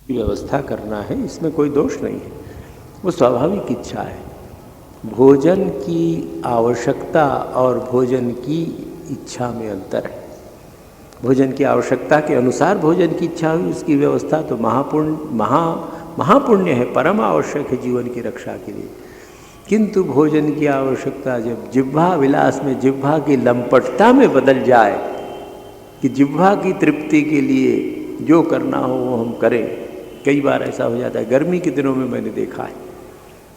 व्यवस्था करना है, इसमें कोई दोष नहीं है, वो स्वाभाविक इच्छा है। भोजन की आवश्यकता और भोजन की इच्छा में अंतर है। भोजन की आवश्यकता के अनुसार भोजन की इच्छा हुई, उसकी व्यवस्था तो महापुण्य है, परम आवश्यक है जीवन की रक्षा के लिए। किंतु भोजन की आवश्यकता जब जिह्वा विलास में, जिह्वा की लंपटता में बदल जाए कि जिह्वा की तृप्ति के लिए जो करना हो वो हम करें, कई बार ऐसा हो जाता है। गर्मी के दिनों में मैंने देखा है,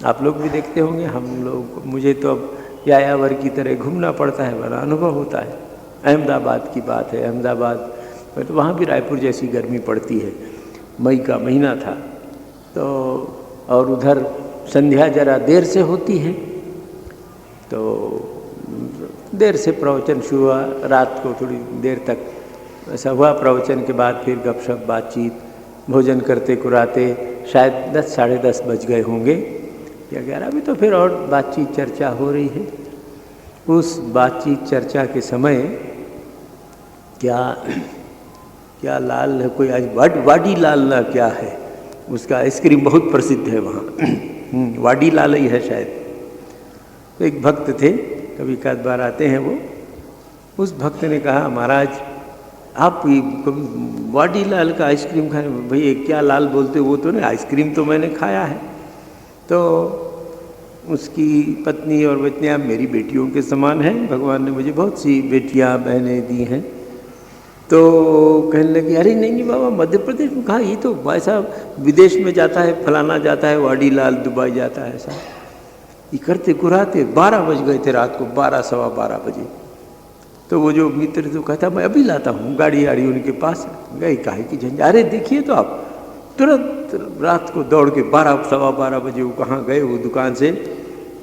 आप लोग भी देखते होंगे, हम लोग, मुझे तो अब यायावर की तरह घूमना पड़ता है, बड़ा अनुभव होता है। अहमदाबाद की बात है, अहमदाबाद में तो वहाँ भी रायपुर जैसी गर्मी पड़ती है। मई का महीना था तो, और उधर संध्या जरा देर से होती है, तो देर से प्रवचन शुरू हुआ, रात को थोड़ी देर तक ऐसा हुआ। प्रवचन के बाद फिर गपशप बातचीत, भोजन करते कुराते शायद 10 साढ़े 10 बज गए होंगे या 11, अभी तो फिर और बातचीत चर्चा हो रही है। उस बातचीत चर्चा के समय क्या लाल है कोई, आज वाडी लाल ना क्या है, उसका आइसक्रीम बहुत प्रसिद्ध है वहाँ वाडी लाल ही है शायद। तो एक भक्त थे, कभी एक बार आते हैं वो, उस भक्त ने कहा महाराज आप कभी वाडी लाल का आइसक्रीम खाए? भैया क्या लाल बोलते हो, वो तो नहीं, आइसक्रीम तो मैंने खाया है। तो उसकी पत्नी और बच्चियाँ मेरी बेटियों के समान हैं, भगवान ने मुझे बहुत सी बेटियाँ बहनें दी हैं। तो कहने लगी अरे नहीं बाबा, मध्य प्रदेश में कहाँ, ये तो ऐसा विदेश में जाता है, फलाना जाता है, वाडी लाल दुबई जाता है, ऐसा ये करते कुराते 12 बज गए थे रात को, 12 सवा 12 बजे। तो वो जो मित्र तो कहता मैं अभी लाता हूँ, गाड़ी आड़ी उनके पास गई, काहे की झंझट, अरे देखिए तो आप तुरंत रात को दौड़ के 12 सवा 12 बजे वो कहाँ गए, वो दुकान से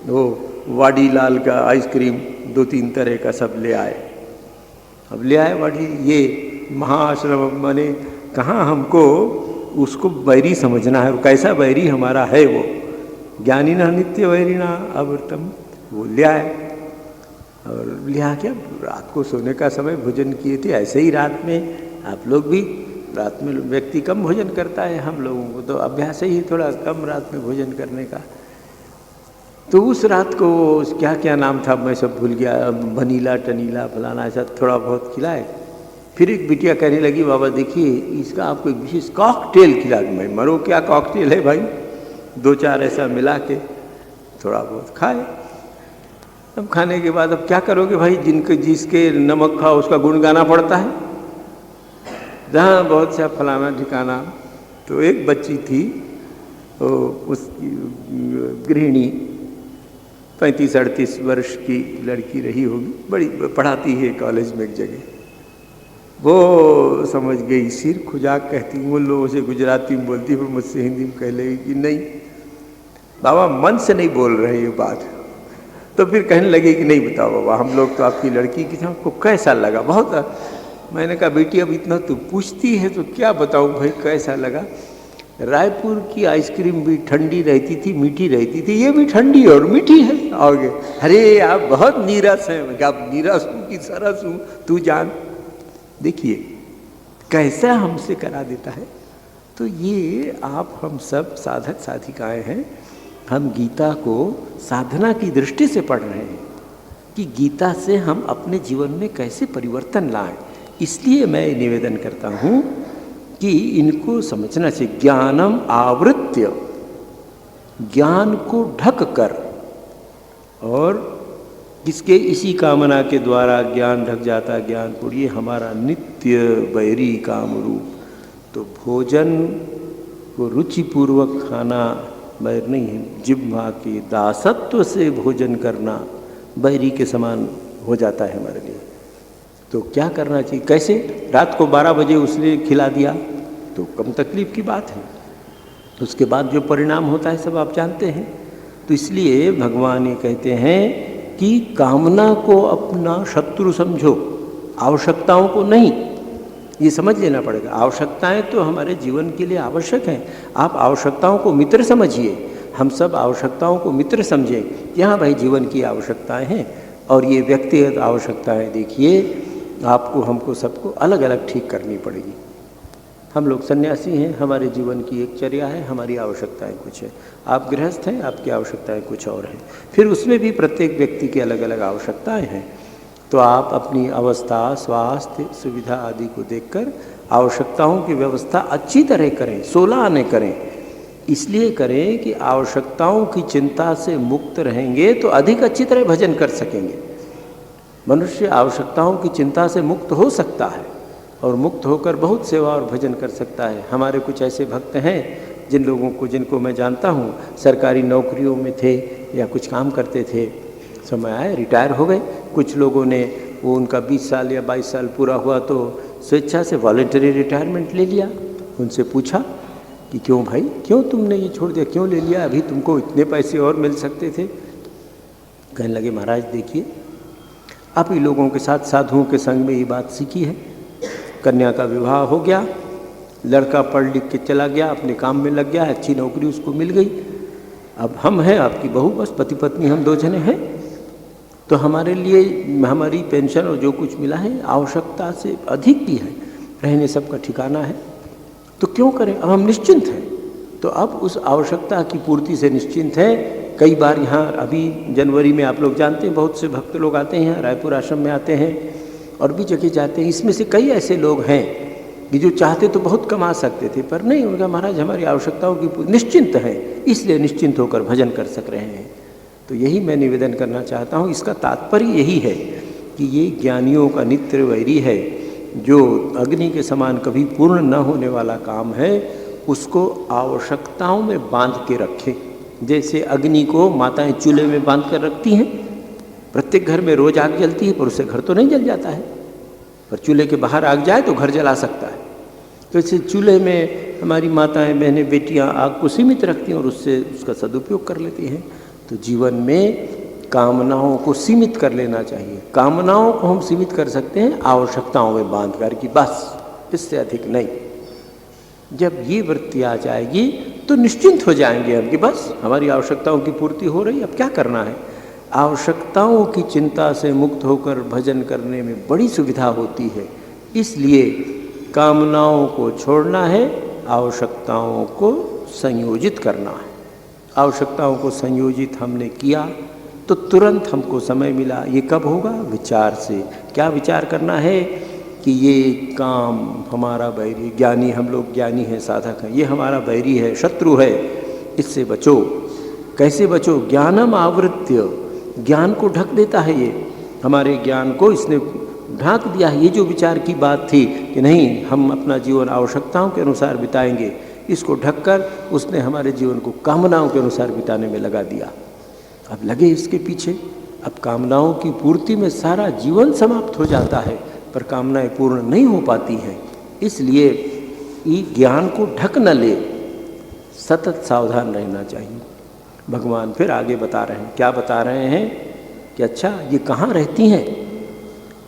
वो वाडी लाल का आइसक्रीम 2-3 तरह का सब ले आए। अब ले आए वाडी, ये महाआश्रम माने कहाँ हमको उसको बैरी समझना है, वो कैसा बैरी हमारा है, वो ज्ञानी ना नित्य वैरी ना अवृतम। वो ले आए और लिया क्या, रात को सोने का समय भोजन किए थे। ऐसे ही रात में आप लोग भी, रात में व्यक्ति कम भोजन करता है, हम लोगों को तो अभ्यास ही थोड़ा कम रात में भोजन करने का। तो उस रात को क्या क्या नाम था मैं सब भूल गया, वनीला टनीला फलाना ऐसा थोड़ा बहुत खिलाए। फिर एक बिटिया कहने लगी बाबा देखिए इसका आपको एक विशेष कॉकटेल खिला दूँ। मैं मरो क्या कॉकटेल है भाई, 2-4 ऐसा मिला के थोड़ा बहुत खाए। अब खाने के बाद अब क्या करोगे भाई, जिसके नमक खाओ उसका गुण गाना पड़ता है, जहाँ बहुत सा फलाना ठिकाना। तो एक बच्ची थी, उसकी गृहिणी 35-38 वर्ष की लड़की रही होगी, बड़ी पढ़ाती है कॉलेज में एक जगह। वो समझ गई, सिर खुजाक कहती हूँ, उन लोगों से गुजराती में बोलती है, मुझसे हिंदी में कह लेगी कि नहीं बाबा मन से नहीं बोल रहे ये बात। तो फिर कहने लगे कि नहीं बताओ बाबा, हम लोग तो आपकी लड़की की थे, आपको कैसा लगा? बहुत। मैंने कहा बेटी अब इतना तू पूछती है तो क्या बताऊँ भाई कैसा लगा। रायपुर की आइसक्रीम भी ठंडी रहती थी, मीठी रहती थी, ये भी ठंडी और मीठी है। आगे अरे आप बहुत नीरस हैं। क्या नीरस हूँ कि सरस हूँ, तू जान। देखिए कैसा हमसे करा देता है। तो ये आप हम सब साधक साधिकाएं हैं, हम गीता को साधना की दृष्टि से पढ़ रहे हैं कि गीता से हम अपने जीवन में कैसे परिवर्तन लाएं। इसलिए मैं निवेदन करता हूँ कि इनको समझना चाहिए। ज्ञानम आवृत्य, ज्ञान को ढक कर, और किसके, इसी कामना के द्वारा ज्ञान ढक जाता, ज्ञान को, ये हमारा नित्य बैरी काम रूप। तो भोजन को रुचिपूर्वक खाना बैर नहीं है, जिह्वा के दासत्व से भोजन करना बैरी के समान हो जाता है हमारे लिए। तो क्या करना चाहिए, कैसे? रात को 12 बजे उसने खिला दिया तो कम तकलीफ की बात है, उसके बाद जो परिणाम होता है सब आप जानते हैं। तो इसलिए भगवान ये कहते हैं कि कामना को अपना शत्रु समझो, आवश्यकताओं को नहीं। ये समझ लेना पड़ेगा, आवश्यकताएं तो हमारे जीवन के लिए आवश्यक हैं, आप आवश्यकताओं को मित्र समझिए। हम सब आवश्यकताओं को मित्र समझें कि हाँ भाई जीवन की आवश्यकताएं हैं, और ये व्यक्तिगत आवश्यकताएं देखिए आपको हमको सबको अलग अलग ठीक करनी पड़ेगी। हम लोग सन्यासी हैं, हमारे जीवन की एक चर्या है, हमारी आवश्यकताएं कुछ है। आप गृहस्थ हैं, आपकी आवश्यकताएं कुछ और हैं। फिर उसमें भी प्रत्येक व्यक्ति की अलग अलग आवश्यकताएं हैं। तो आप अपनी अवस्था, स्वास्थ्य, सुविधा आदि को देखकर आवश्यकताओं की व्यवस्था अच्छी तरह करें, 16 आने करें। इसलिए करें कि आवश्यकताओं की चिंता से मुक्त रहेंगे तो अधिक अच्छी तरह भजन कर सकेंगे। मनुष्य आवश्यकताओं की चिंता से मुक्त हो सकता है और मुक्त होकर बहुत सेवा और भजन कर सकता है। हमारे कुछ ऐसे भक्त हैं जिनको मैं जानता हूँ, सरकारी नौकरियों में थे या कुछ काम करते थे, समय आए रिटायर हो गए। कुछ लोगों ने वो उनका 20 साल या 22 साल पूरा हुआ तो स्वेच्छा से वॉलंटरी रिटायरमेंट ले लिया। उनसे पूछा कि क्यों भाई, क्यों तुमने ये छोड़ दिया, क्यों ले लिया, अभी तुमको इतने पैसे और मिल सकते थे। कहने लगे महाराज देखिए, आप ही लोगों के साथ साधुओं के संग में ये बात सीखी है। कन्या का विवाह हो गया, लड़का पढ़ लिख के चला गया, अपने काम में लग गया, अच्छी नौकरी उसको मिल गई। अब हम हैं आपकी बहू, बस पति पत्नी हम 2 जने हैं, तो हमारे लिए हमारी पेंशन और जो कुछ मिला है आवश्यकता से अधिक भी है, रहने सबका ठिकाना है, तो क्यों करें। अब हम निश्चिंत हैं, तो अब उस आवश्यकता की पूर्ति से निश्चिंत हैं। कई बार यहाँ अभी जनवरी में आप लोग जानते हैं बहुत से भक्त लोग आते हैं, रायपुर आश्रम में आते हैं और भी जगह जाते हैं। इसमें से कई ऐसे लोग हैं कि जो चाहते तो बहुत कमा सकते थे, पर नहीं, उनका महाराज हमारी आवश्यकताओं की निश्चिंत हैं, इसलिए निश्चिंत होकर भजन कर सक रहे हैं। तो यही मैं निवेदन करना चाहता हूँ। इसका तात्पर्य यही है कि ये ज्ञानियों का नित्य वैरी है। जो अग्नि के समान कभी पूर्ण न होने वाला काम है उसको आवश्यकताओं में बांध के रखें। जैसे अग्नि को माताएं चूल्हे में बांध कर रखती हैं, प्रत्येक घर में रोज आग जलती है पर उससे घर तो नहीं जल जाता है, पर चूल्हे के बाहर आग जाए तो घर जला सकता है। तो इससे चूल्हे में हमारी माताएं, बहनें, बेटियां आग को सीमित रखती हैं और उससे उसका सदुपयोग कर लेती हैं। तो जीवन में कामनाओं को सीमित कर लेना चाहिए। कामनाओं को हम सीमित कर सकते हैं आवश्यकताओं में बांध कर कि बस इससे अधिक नहीं। जब ये वृत्ति आ जाएगी तो निश्चिंत हो जाएंगे हम कि बस हमारी आवश्यकताओं की पूर्ति हो रही, अब क्या करना है। आवश्यकताओं की चिंता से मुक्त होकर भजन करने में बड़ी सुविधा होती है। इसलिए कामनाओं को छोड़ना है, आवश्यकताओं को संयोजित करना है। आवश्यकताओं को संयोजित हमने किया तो तुरंत हमको समय मिला। ये कब होगा? विचार से। क्या विचार करना है कि ये काम हमारा बैरी, ज्ञानी, हम लोग ज्ञानी हैं, साधक हैं, ये हमारा बैरी है, शत्रु है, इससे बचो। कैसे बचो? ज्ञानम आवृत्य, ज्ञान को ढक देता है ये, हमारे ज्ञान को इसने ढांक दिया है। ये जो विचार की बात थी कि नहीं हम अपना जीवन आवश्यकताओं के अनुसार बिताएंगे, इसको ढककर उसने हमारे जीवन को कामनाओं के अनुसार बिताने में लगा दिया। अब लगे इसके पीछे, अब कामनाओं की पूर्ति में सारा जीवन समाप्त हो जाता है, पर कामनाएं पूर्ण नहीं हो पाती हैं। इसलिए ये ज्ञान को ढक न ले, सतत सावधान रहना चाहिए। भगवान फिर आगे बता रहे हैं, क्या बता रहे हैं कि अच्छा ये कहाँ रहती हैं,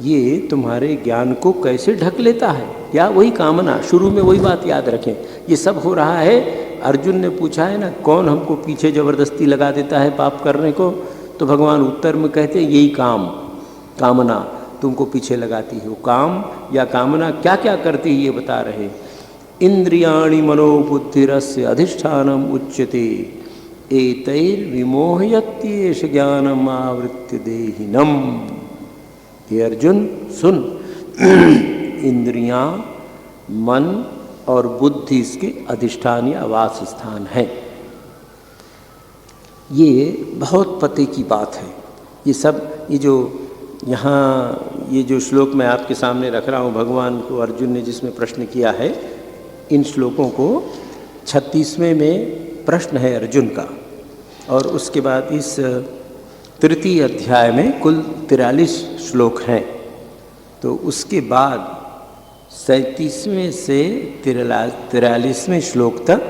ये तुम्हारे ज्ञान को कैसे ढक लेता है। या वही कामना, शुरू में वही बात याद रखें, ये सब हो रहा है। अर्जुन ने पूछा है ना, कौन हमको पीछे ज़बरदस्ती लगा देता है पाप करने को, तो भगवान उत्तर में कहते हैं यही कामना तुमको पीछे लगाती है। वो काम या कामना क्या क्या करती है ये बता रहे। इंद्रियाणि मनोबुद्धिरस्य अधिष्ठानम उच्यते एतैर्विमोहयत्येष ज्ञानम आवृत्य देहिनम। हे अर्जुन सुन, इंद्रियां, मन और बुद्धि इसके अधिष्ठान या वास स्थान है। ये बहुत पते की बात है। ये सब, ये जो यहाँ ये जो श्लोक मैं आपके सामने रख रहा हूँ, भगवान को अर्जुन ने जिसमें प्रश्न किया है, इन श्लोकों को 36वें में प्रश्न है अर्जुन का, और उसके बाद इस तृतीय अध्याय में कुल 43 श्लोक हैं। तो उसके बाद 37वें से 43वें श्लोक तक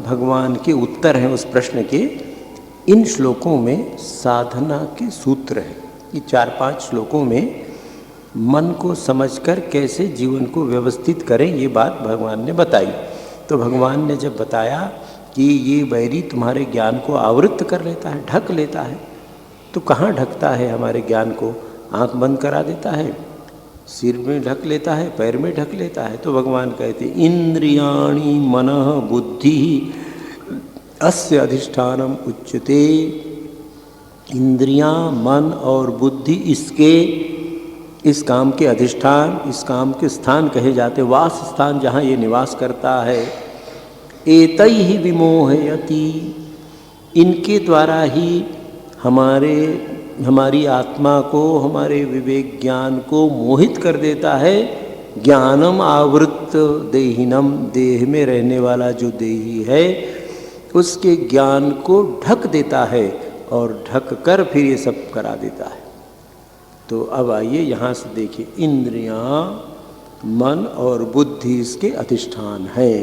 भगवान के उत्तर हैं उस प्रश्न के। इन श्लोकों में साधना के सूत्र हैं। ये 4-5 श्लोकों में मन को समझकर कैसे जीवन को व्यवस्थित करें, ये बात भगवान ने बताई। तो भगवान ने जब बताया कि ये बैरी तुम्हारे ज्ञान को आवृत्त कर लेता है, ढक लेता है, तो कहाँ ढकता है हमारे ज्ञान को? आँख बंद करा देता है, सिर में ढक लेता है, पैर में ढक लेता है। तो भगवान कहते इंद्रियाणि मनः बुद्धि अस्य अधिष्ठानम उच्यते। इंद्रियां, मन और बुद्धि इसके, इस काम के अधिष्ठान, इस काम के स्थान कहे जाते, वास स्थान जहाँ ये निवास करता है। एतैहि विमोहयति, इनके द्वारा ही हमारी आत्मा को, हमारे विवेक ज्ञान को मोहित कर देता है। ज्ञानम आवृत देहिनम, देह में रहने वाला जो देही है उसके ज्ञान को ढक देता है और ढक कर फिर ये सब करा देता है। तो अब आइए यहाँ से देखिए, इंद्रियां, मन और बुद्धि इसके अधिष्ठान है।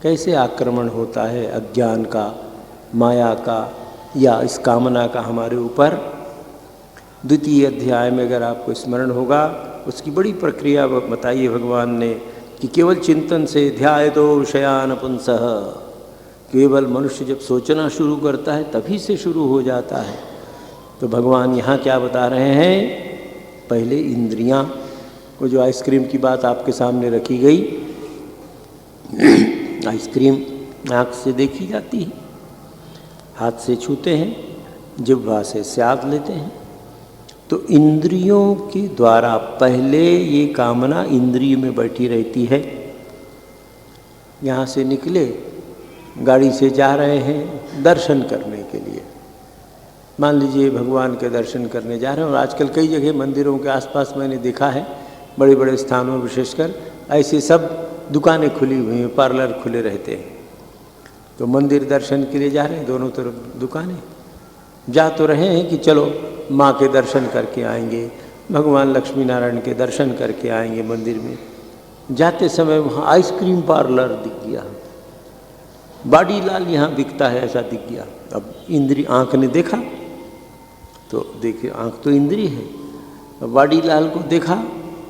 कैसे आक्रमण होता है अज्ञान का, माया का या इस कामना का हमारे ऊपर। द्वितीय अध्याय में अगर आपको स्मरण होगा, उसकी बड़ी प्रक्रिया बताई है भगवान ने कि केवल चिंतन से ध्यायतो विषयान पुंसः, केवल मनुष्य जब सोचना शुरू करता है तभी से शुरू हो जाता है। तो भगवान यहाँ क्या बता रहे हैं, पहले इंद्रियां, वो जो आइसक्रीम की बात आपके सामने रखी गई, आइसक्रीम आँख से देखी जाती है, हाथ से छूते हैं, जिह्वा से स्वाद लेते हैं। तो इंद्रियों के द्वारा पहले ये कामना इंद्रिय में बैठी रहती है। यहाँ से निकले, गाड़ी से जा रहे हैं दर्शन करने के लिए, मान लीजिए भगवान के दर्शन करने जा रहे हैं। और आजकल कई जगह मंदिरों के आसपास मैंने देखा है, बड़े बड़े स्थानों में विशेषकर ऐसे सब दुकानें खुली हुई हैं, पार्लर खुले रहते हैं। तो मंदिर दर्शन के लिए जा रहे हैं, दोनों तरफ दुकानें, जा तो रहे हैं कि चलो माँ के दर्शन करके आएंगे, भगवान लक्ष्मी नारायण के दर्शन करके आएंगे मंदिर में। जाते समय वहाँ आइसक्रीम पार्लर दिख गया, बाडीलाल यहाँ बिकता है ऐसा दिख गया। अब इंद्री, आँख ने देखा तो देखिए, आँख तो इंद्री है। बाडीलाल को देखा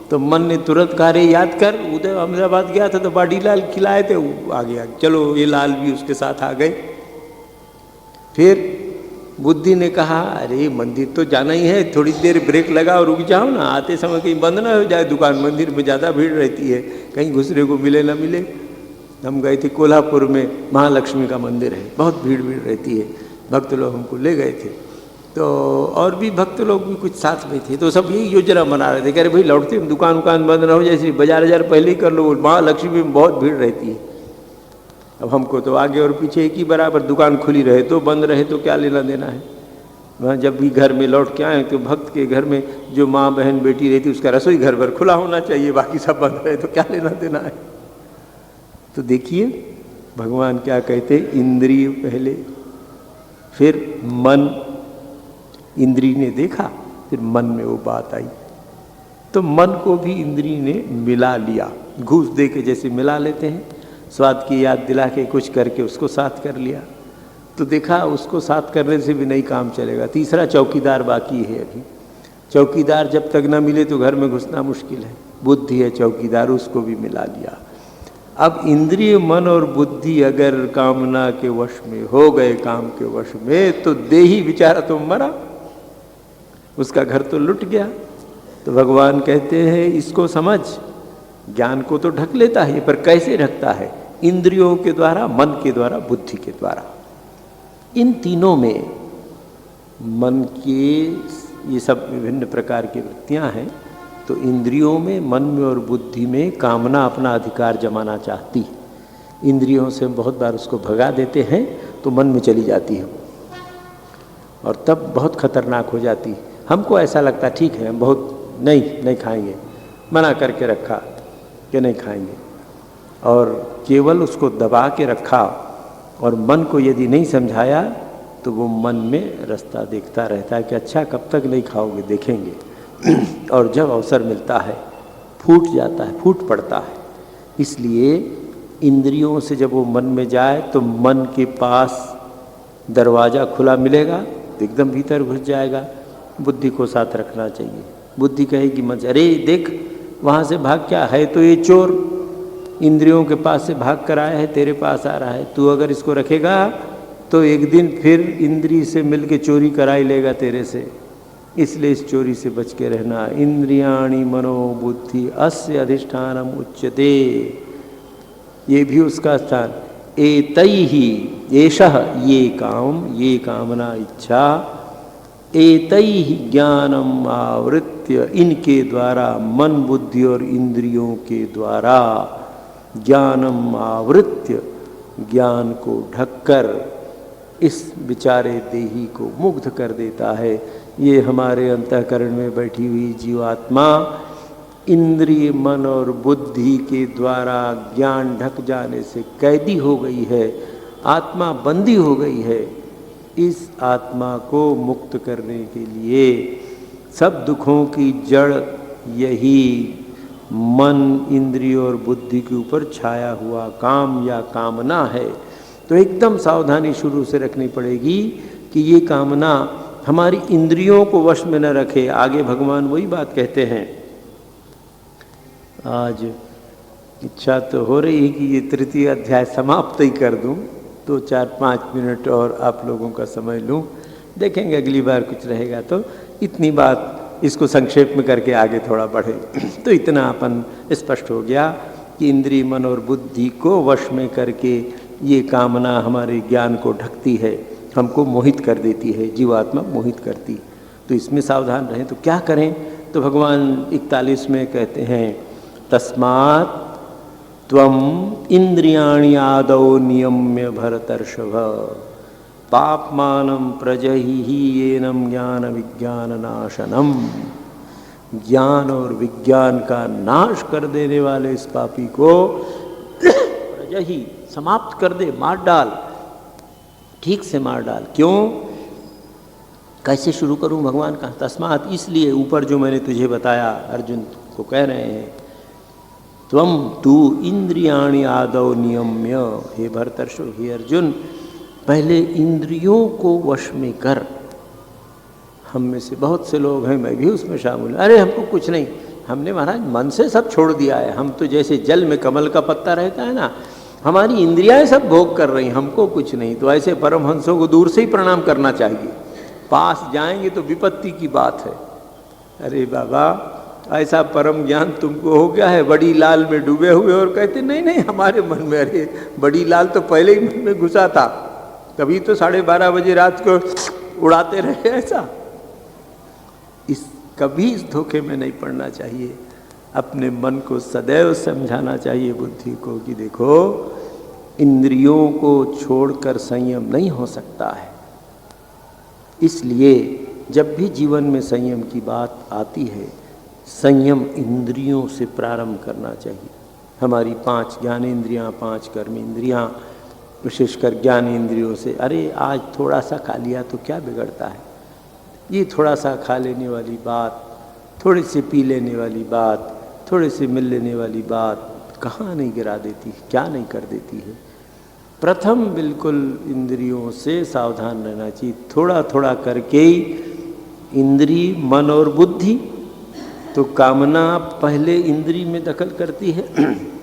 तो मन ने तुरंत कहा, रे याद कर, उधर अहमदाबाद गया था तो बाडीलाल खिलाए थे, आ गया, चलो ये लाल भी उसके साथ आ गए। फिर बुद्धि ने कहा, अरे मंदिर तो जाना ही है, थोड़ी देर ब्रेक लगा और रुक जाओ ना, आते समय कहीं बंद ना हो जाए दुकान, मंदिर में ज़्यादा भीड़ रहती है, कहीं घुसरे को मिले ना मिले। हम गए थे कोल्हापुर में, महालक्ष्मी का मंदिर है, बहुत भीड़ रहती है, भक्त लोग हमको ले गए थे। तो और भी भक्त लोग भी कुछ साथ में थे, तो सब यही योजना बना रहे थे, कह रहे भाई लौटते हम दुकान बंद ना हो जाए, इसलिए बाजार पहले ही कर लो, महालक्ष्मी में बहुत भीड़ रहती है। अब हमको तो आगे और पीछे एक ही बराबर, दुकान खुली रहे तो बंद रहे तो क्या लेना देना है। वहाँ जब भी घर में लौट के आए तो भक्त के घर में जो माँ बहन बेटी रहती उसका रसोई घर भर खुला होना चाहिए, बाकी सब बंद रहे तो क्या लेना देना है। तो देखिए भगवान क्या कहते, इंद्रिय पहले, फिर मन। इंद्रिय ने देखा, फिर मन में वो बात आई, तो मन को भी इंद्रिय ने मिला लिया, घूस दे के जैसे मिला लेते हैं, स्वाद की याद दिला के कुछ करके उसको साथ कर लिया। तो देखा उसको साथ करने से भी नहीं काम चलेगा। तीसरा चौकीदार बाकी है अभी, चौकीदार जब तक ना मिले तो घर में घुसना मुश्किल है। बुद्धि है चौकीदार, उसको भी मिला लिया। अब इंद्रिय, मन और बुद्धि अगर कामना के वश में हो गए, काम के वश में, तो देही बेचारा तो मरा, उसका घर तो लुट गया। तो भगवान कहते हैं इसको समझ, ज्ञान को तो ढक लेता है, पर कैसे ढकता है? इंद्रियों के द्वारा, मन के द्वारा, बुद्धि के द्वारा। इन तीनों में मन के ये सब विभिन्न प्रकार की वृत्तियां हैं। तो इंद्रियों में, मन में और बुद्धि में कामना अपना अधिकार जमाना चाहती है। इंद्रियों से हम बहुत बार उसको भगा देते हैं तो मन में चली जाती है और तब बहुत खतरनाक हो जाती है। हमको ऐसा लगता ठीक है, हम बहुत नहीं खाएंगे, मना करके रखा कि नहीं खाएंगे, और केवल उसको दबा के रखा और मन को यदि नहीं समझाया तो वो मन में रास्ता देखता रहता है कि अच्छा कब तक नहीं खाओगे, देखेंगे। और जब अवसर मिलता है फूट जाता है, फूट पड़ता है। इसलिए इंद्रियों से जब वो मन में जाए तो मन के पास दरवाज़ा खुला मिलेगा तो एकदम भीतर घुस जाएगा। बुद्धि को साथ रखना चाहिए। बुद्धि कहेगी मत, अरे देख वहाँ से भाग, क्या है तो ये चोर, इंद्रियों के पास से भाग कर आया है, तेरे पास आ रहा है, तू अगर इसको रखेगा तो एक दिन फिर इंद्री से मिल के चोरी कराई लेगा तेरे से। इसलिए इस चोरी से बच के रहना। इंद्रियाणि मनो बुद्धि अस्य अधिष्ठानम उच्यते, ये भी उसका स्थान। एतैहि एषः, ये काम, ये कामना इच्छा, एतैहि ज्ञानम आवृत्य, इनके द्वारा, मन बुद्धि और इंद्रियों के द्वारा, ज्ञानम आवृत्य, ज्ञान को ढककर इस बिचारे देही को मुग्ध कर देता है। ये हमारे अंतःकरण में बैठी हुई जीवात्मा इंद्रिय मन और बुद्धि के द्वारा ज्ञान ढक जाने से कैदी हो गई है, आत्मा बंदी हो गई है। इस आत्मा को मुक्त करने के लिए सब दुखों की जड़ यही मन, इंद्रिय और बुद्धि के ऊपर छाया हुआ काम या कामना है। तो एकदम सावधानी शुरू से रखनी पड़ेगी कि ये कामना हमारी इंद्रियों को वश में न रखे। आगे भगवान वही बात कहते हैं। आज इच्छा तो हो रही है कि ये तृतीय अध्याय समाप्त ही कर दूं, तो 4-5 मिनट और आप लोगों का समय लूं। देखेंगे अगली बार कुछ रहेगा तो। इतनी बात इसको संक्षेप में करके आगे थोड़ा बढ़े। तो इतना अपन स्पष्ट हो गया कि इंद्रिय मन और बुद्धि को वश में करके ये कामना हमारे ज्ञान को ढकती है, हमको मोहित कर देती है, जीवात्मा मोहित करती। तो इसमें सावधान रहें। तो क्या करें? तो भगवान 41 में कहते हैं, तस्मात् त्वम इंद्रियाणि आदौ नियम्य भरतर्षभ, पापमानं प्रजहि येनम ज्ञान विज्ञान नाशनम। ज्ञान और विज्ञान का नाश कर देने वाले इस पापी को प्रजहि, समाप्त कर दे, मार डाल, ठीक से मार डाल। क्यों? कैसे शुरू करूं? भगवान का तस्मात्, इसलिए ऊपर जो मैंने तुझे बताया अर्जुन को कह रहे हैं, त्वम तू इंद्रियाणि आदौ नियम्य, हे भरतर्षभ, हे अर्जुन, पहले इंद्रियों को वश में कर। हम में से बहुत से लोग हैं, मैं भी उसमें शामिल, अरे हमको कुछ नहीं, हमने महाराज मन से सब छोड़ दिया है। हम तो जैसे जल में कमल का पत्ता रहता है ना, हमारी इंद्रियां सब भोग कर रही, हमको कुछ नहीं। तो ऐसे परमहंसों को दूर से ही प्रणाम करना चाहिए, पास जाएंगे तो विपत्ति की बात है। अरे बाबा, ऐसा परम ज्ञान तुमको हो गया है, बड़ी लाल में डूबे हुए, और कहते नहीं नहीं हमारे मन में, अरे बड़ी लाल तो पहले ही मन में घुसा था, कभी तो 12:30 बजे रात को उड़ाते रहे। ऐसा कभी इस धोखे में नहीं पड़ना चाहिए। अपने मन को सदैव समझाना चाहिए, बुद्धि को, कि देखो इंद्रियों को छोड़कर संयम नहीं हो सकता है। इसलिए जब भी जीवन में संयम की बात आती है, संयम इंद्रियों से प्रारंभ करना चाहिए। हमारी 5 ज्ञानेंद्रियां, 5 कर्मेंद्रियां, विशेषकर ज्ञानेंद्रियों से, अरे आज थोड़ा सा खा लिया तो क्या बिगड़ता है, ये थोड़ा सा खा लेने वाली बात, थोड़ी सी पी लेने वाली बात, थोड़े से मिल लेने वाली बात कहाँ नहीं गिरा देती, क्या नहीं कर देती है। प्रथम बिल्कुल इंद्रियों से सावधान रहना चाहिए, थोड़ा थोड़ा करके ही इंद्रिय, मन और बुद्धि। तो कामना पहले इंद्रिय में दखल करती है,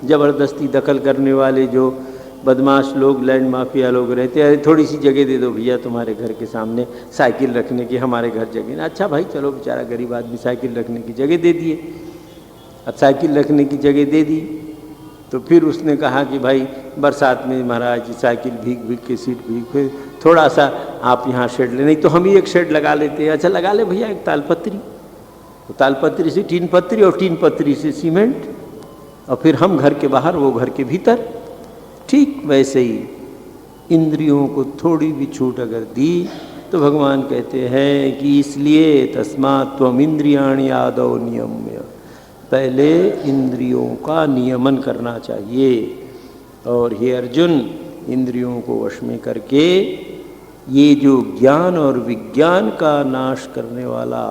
जबरदस्ती दखल करने वाले जो बदमाश लोग, लैंड माफिया लोग रहते हैं, थोड़ी सी जगह दे दो भैया तुम्हारे घर के सामने साइकिल रखने की, हमारे घर जगह। अच्छा भाई चलो, बेचारा गरीब आदमी साइकिल रखने की जगह दे दिए। अब साइकिल रखने की जगह दे दी तो फिर उसने कहा कि भाई बरसात में महाराज साइकिल भीग भीग के सीट भीग, फिर थोड़ा सा आप यहाँ शेड ले, नहीं तो हम ही एक शेड लगा लेते हैं। अच्छा लगा ले भैया, एक तालपत्री, तो तालपत्री से टीन पत्री, और टीन पत्री से सीमेंट, और फिर हम घर के बाहर, वो घर के भीतर। ठीक वैसे ही इंद्रियों को थोड़ी भी छूट अगर दी तो भगवान कहते हैं कि इसलिए तस्मात् त्वम इंद्रियाणि आदौ नियम्य, पहले इंद्रियों का नियमन करना चाहिए। और हे अर्जुन, इंद्रियों को वश में करके ये जो ज्ञान और विज्ञान का नाश करने वाला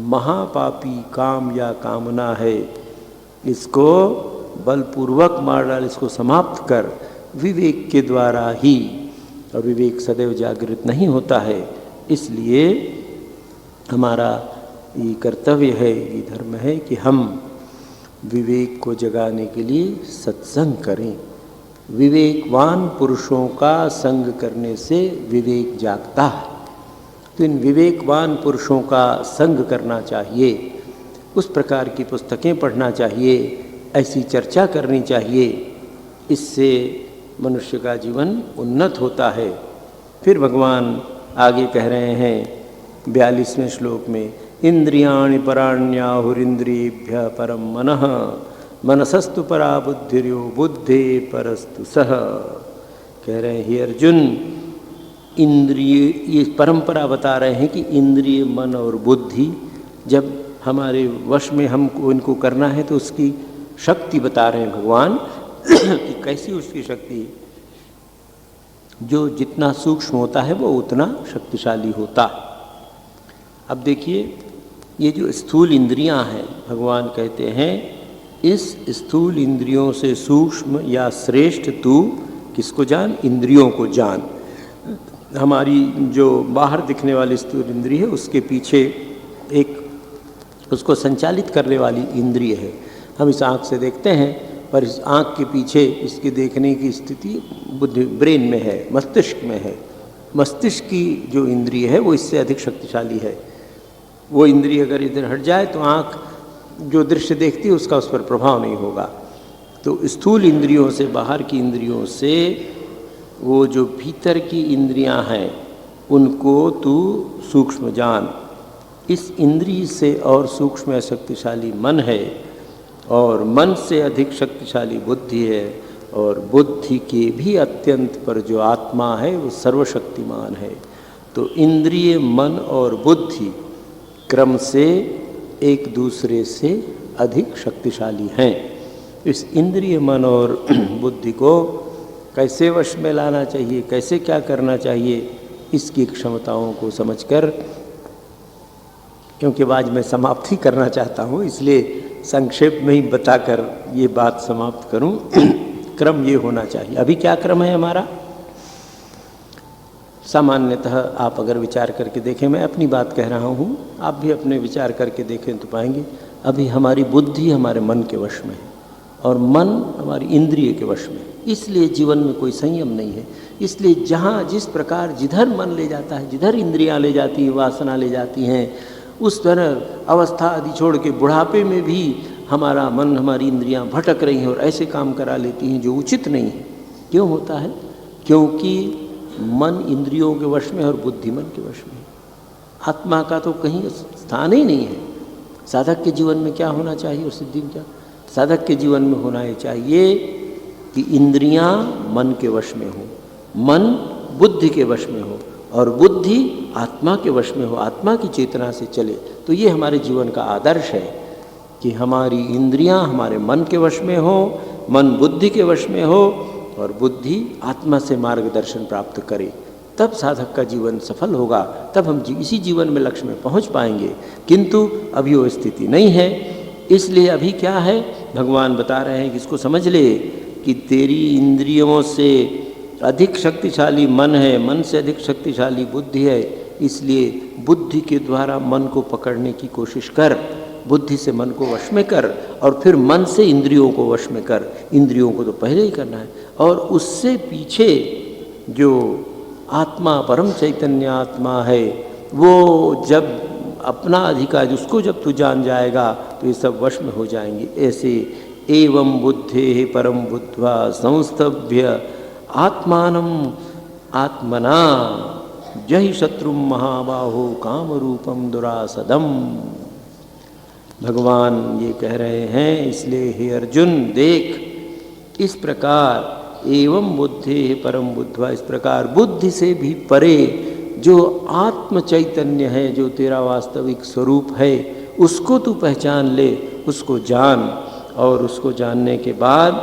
महापापी काम या कामना है, इसको बलपूर्वक मार डाल, इसको समाप्त कर विवेक के द्वारा ही। और विवेक सदैव जागृत नहीं होता है, इसलिए हमारा ये कर्तव्य है, ये धर्म है कि हम विवेक को जगाने के लिए सत्संग करें। विवेकवान पुरुषों का संग करने से विवेक जागता है। तो इन विवेकवान पुरुषों का संग करना चाहिए, उस प्रकार की पुस्तकें पढ़ना चाहिए, ऐसी चर्चा करनी चाहिए। इससे मनुष्य का जीवन उन्नत होता है। फिर भगवान आगे कह रहे हैं 42वें श्लोक में, इंद्रियाणि पराण्याहुरिंद्रियेभ्यः परम मनः मनसस्तु परा बुद्धिर्यो बुद्धे परस्तु सह। कह रहे हैं हे अर्जुन, इंद्रिय, ये परंपरा बता रहे हैं कि इंद्रिय, मन और बुद्धि जब हमारे वश में हमको इनको करना है तो उसकी शक्ति बता रहे हैं भगवान कि कैसी उसकी शक्ति, जो जितना सूक्ष्म होता है वो उतना शक्तिशाली होता। अब देखिए, ये जो स्थूल इंद्रियां हैं, भगवान कहते हैं इस स्थूल इंद्रियों से सूक्ष्म या श्रेष्ठ तू किसको जान? इंद्रियों को जान। हमारी जो बाहर दिखने वाली स्थूल इंद्रिय है उसके पीछे एक उसको संचालित करने वाली इंद्रिय है। हम इस आँख से देखते हैं, पर इस आँख के पीछे इसके देखने की स्थिति बुद्धि, ब्रेन में है, मस्तिष्क में है। मस्तिष्क की जो इंद्रिय है वो इससे अधिक शक्तिशाली है। वो इंद्रिय अगर इधर हट जाए तो आँख जो दृश्य देखती है उसका उस पर प्रभाव नहीं होगा। तो स्थूल इंद्रियों से, बाहर की इंद्रियों से, वो जो भीतर की इंद्रियां हैं उनको तू सूक्ष्म जान। इस इंद्रिय से और सूक्ष्म या शक्तिशाली मन है, और मन से अधिक शक्तिशाली बुद्धि है, और बुद्धि के भी अत्यंत पर जो आत्मा है वो सर्वशक्तिमान है। तो इंद्रिय, मन और बुद्धि क्रम से एक दूसरे से अधिक शक्तिशाली हैं। इस इंद्रिय, मन और बुद्धि को कैसे वश में लाना चाहिए, कैसे क्या करना चाहिए, इसकी क्षमताओं को समझकर, क्योंकि आज मैं समाप्ति करना चाहता हूँ इसलिए संक्षेप में ही बताकर ये बात समाप्त करूँ। क्रम ये होना चाहिए। अभी क्या क्रम है हमारा? सामान्यतः आप अगर विचार करके देखें, मैं अपनी बात कह रहा हूँ, आप भी अपने विचार करके देखें तो पाएंगे अभी हमारी बुद्धि हमारे मन के वश में है और मन हमारी इंद्रिय के वश में। इसलिए जीवन में कोई संयम नहीं है। इसलिए जहाँ जिस प्रकार जिधर मन ले जाता है, जिधर इंद्रियाँ ले जाती हैं, वासना ले जाती हैं, उस तरह अवस्था आदि छोड़ के बुढ़ापे में भी हमारा मन, हमारी इंद्रियाँ भटक रही हैं और ऐसे काम करा लेती हैं जो उचित नहीं है। क्यों होता है? क्योंकि मन इंद्रियों के वश में और बुद्धि मन के वश में। आत्मा का तो कहीं स्थान ही नहीं है। साधक के जीवन में क्या होना चाहिए और सिद्धि में क्या? साधक के जीवन में होना चाहिए कि इंद्रियां मन के वश में हो, मन बुद्धि के वश में हो और बुद्धि आत्मा के वश में हो, आत्मा की चेतना से चले। तो ये हमारे जीवन का आदर्श है कि हमारी इंद्रियां हमारे मन के वश में हो, मन बुद्धि के वश में हो और बुद्धि आत्मा से मार्गदर्शन प्राप्त करे। तब साधक का जीवन सफल होगा, तब हम इसी जीवन में लक्ष्य में पहुंच पाएंगे। किंतु अभी वो स्थिति नहीं है। इसलिए अभी क्या है, भगवान बता रहे हैं कि इसको समझ ले कि तेरी इंद्रियों से अधिक शक्तिशाली मन है, मन से अधिक शक्तिशाली बुद्धि है। इसलिए बुद्धि के द्वारा मन को पकड़ने की कोशिश कर, बुद्धि से मन को वश में कर और फिर मन से इंद्रियों को वश में कर। इंद्रियों को तो पहले ही करना है और उससे पीछे जो आत्मा, परम चैतन्य आत्मा है, वो जब अपना अधिकार, उसको जब तू जान जाएगा तो ये सब वश में हो जाएंगे। ऐसे एवं बुद्धे परम बुद्ध्वा संस्तभ्य आत्मानम आत्मना जहि शत्रुम महाबाहो काम रूपम दुरासदम। भगवान ये कह रहे हैं, इसलिए हे अर्जुन देख, इस प्रकार एवं बुद्धि परम बुद्ध्वा, इस प्रकार बुद्धि से भी परे जो आत्म चैतन्य है, जो तेरा वास्तविक स्वरूप है, उसको तू पहचान ले, उसको जान। और उसको जानने के बाद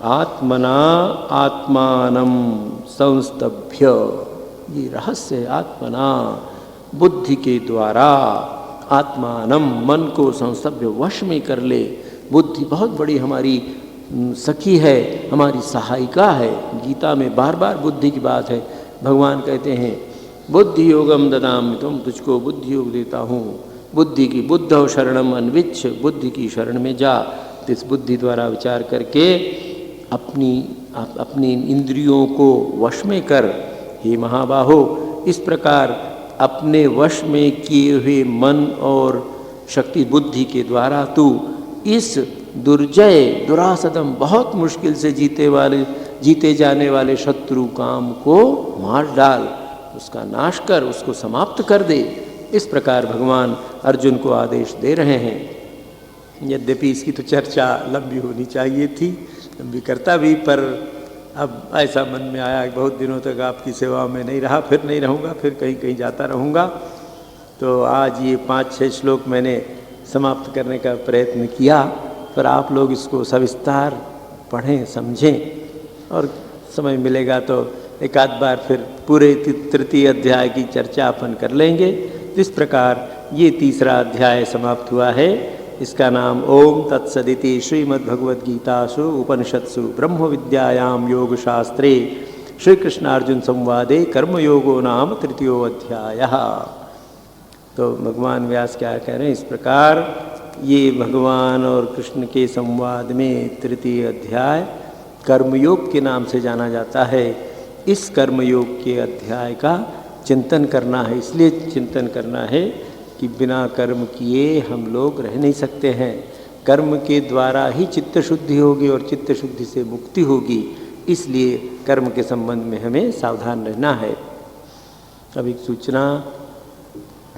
आत्मना आत्मानम संस्तभ्य, ये रहस्य है। आत्मना बुद्धि के द्वारा, आत्मानम मन को संस्तभ्य वश में कर ले। बुद्धि बहुत बड़ी हमारी सखी है, हमारी सहायिका है। गीता में बार बार बुद्धि की बात है। भगवान कहते हैं बुद्धि योगम ददामि तुम, तुझको बुद्धि योग देता हूँ। बुद्धि की बुद्धौ शरणम अन्विच्छ, बुद्धि की शरण में जा। तो इस बुद्धि द्वारा विचार करके अपनी इंद्रियों को वश में कर। हे महाबाहो, इस प्रकार अपने वश में किए हुए मन और शक्ति बुद्धि के द्वारा तू इस दुर्जय दुरासदम बहुत मुश्किल से जीते जाने वाले शत्रु काम को मार डाल, उसका नाश कर, उसको समाप्त कर दे। इस प्रकार भगवान अर्जुन को आदेश दे रहे हैं। यद्यपि इसकी तो चर्चा लंबी होनी चाहिए थी, लंबी करता भी, पर अब ऐसा मन में आया कि बहुत दिनों तक आपकी सेवा में नहीं रहा, फिर नहीं रहूँगा, फिर कहीं कहीं जाता रहूँगा, तो आज ये 5-6 श्लोक मैंने समाप्त करने का प्रयत्न किया। पर आप लोग इसको सविस्तार पढ़ें, समझें, और समय मिलेगा तो एक आध बार फिर पूरे तृतीय अध्याय की चर्चा अपन कर लेंगे। इस प्रकार ये तीसरा अध्याय समाप्त हुआ है। इसका नाम ओम तत्सदिति श्रीमद्भगवद्गीतासु उपनिषत्सु ब्रह्म विद्यायाम योग शास्त्रे श्री कृष्णार्जुन संवादे कर्मयोगो नाम तृतीयो अध्यायः। तो भगवान व्यास क्या कह रहे हैं, इस प्रकार ये भगवान और कृष्ण के संवाद में तृतीय अध्याय कर्मयोग के नाम से जाना जाता है। इस कर्मयोग के अध्याय का चिंतन करना है, इसलिए चिंतन करना है कि बिना कर्म किए हम लोग रह नहीं सकते हैं। कर्म के द्वारा ही चित्त शुद्धि होगी और चित्त शुद्धि से मुक्ति होगी, इसलिए कर्म के संबंध में हमें सावधान रहना है। अब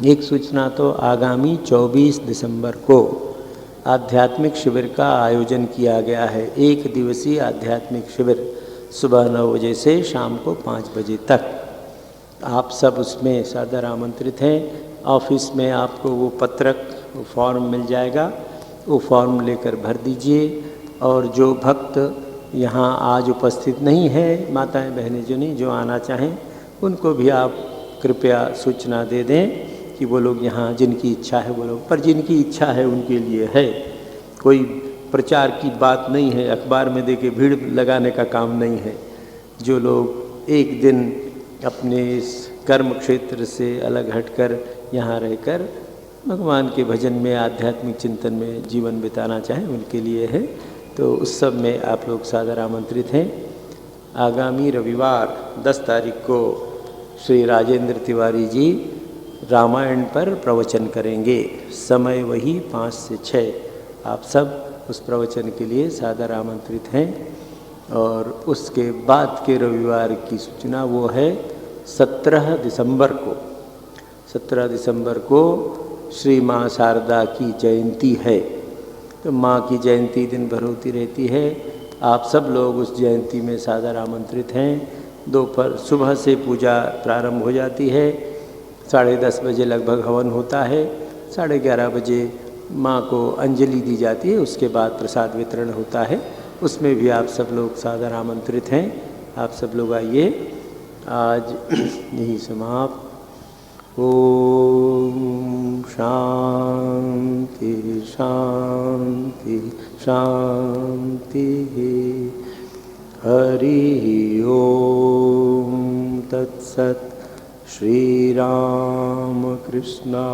एक सूचना तो आगामी 24 दिसंबर को आध्यात्मिक शिविर का आयोजन किया गया है। 1 दिवसीय आध्यात्मिक शिविर सुबह 9 बजे से शाम को 5 बजे तक। आप सब उसमें सादर आमंत्रित हैं। ऑफिस में आपको वो पत्रक, वो फॉर्म मिल जाएगा, वो फॉर्म लेकर भर दीजिए। और जो भक्त यहाँ आज उपस्थित नहीं है, माताएं बहनें जो आना चाहें, उनको भी आप कृपया सूचना दे दें कि वो लोग यहाँ, जिनकी इच्छा है वो लोग, पर जिनकी इच्छा है उनके लिए है। कोई प्रचार की बात नहीं है, अखबार में देके भीड़ लगाने का काम नहीं है। जो लोग एक दिन अपने इस कर्म क्षेत्र से अलग हटकर यहाँ रहकर भगवान के भजन में, आध्यात्मिक चिंतन में जीवन बिताना चाहें, उनके लिए है। तो उस सब में आप लोग सादर आमंत्रित हैं। आगामी रविवार 10 तारीख को श्री राजेंद्र तिवारी जी रामायण पर प्रवचन करेंगे। समय वही 5 से 6। आप सब उस प्रवचन के लिए सादर आमंत्रित हैं। और उसके बाद के रविवार की सूचना वो है 17 दिसंबर को। 17 दिसंबर को श्री माँ शारदा की जयंती है। तो माँ की जयंती दिन भर होती रहती है। आप सब लोग उस जयंती में सादर आमंत्रित हैं। दोपहर सुबह से पूजा प्रारंभ हो जाती है। 10:30 बजे लगभग हवन होता है। 11:30 बजे माँ को अंजलि दी जाती है। उसके बाद प्रसाद वितरण होता है। उसमें भी आप सब लोग सादर आमंत्रित हैं। आप सब लोग आइए। आज यही समाप्त। ओम शांति शांति शांति। हरि ओम तत्सत्। श्री राम कृष्णार्पणमस्तु।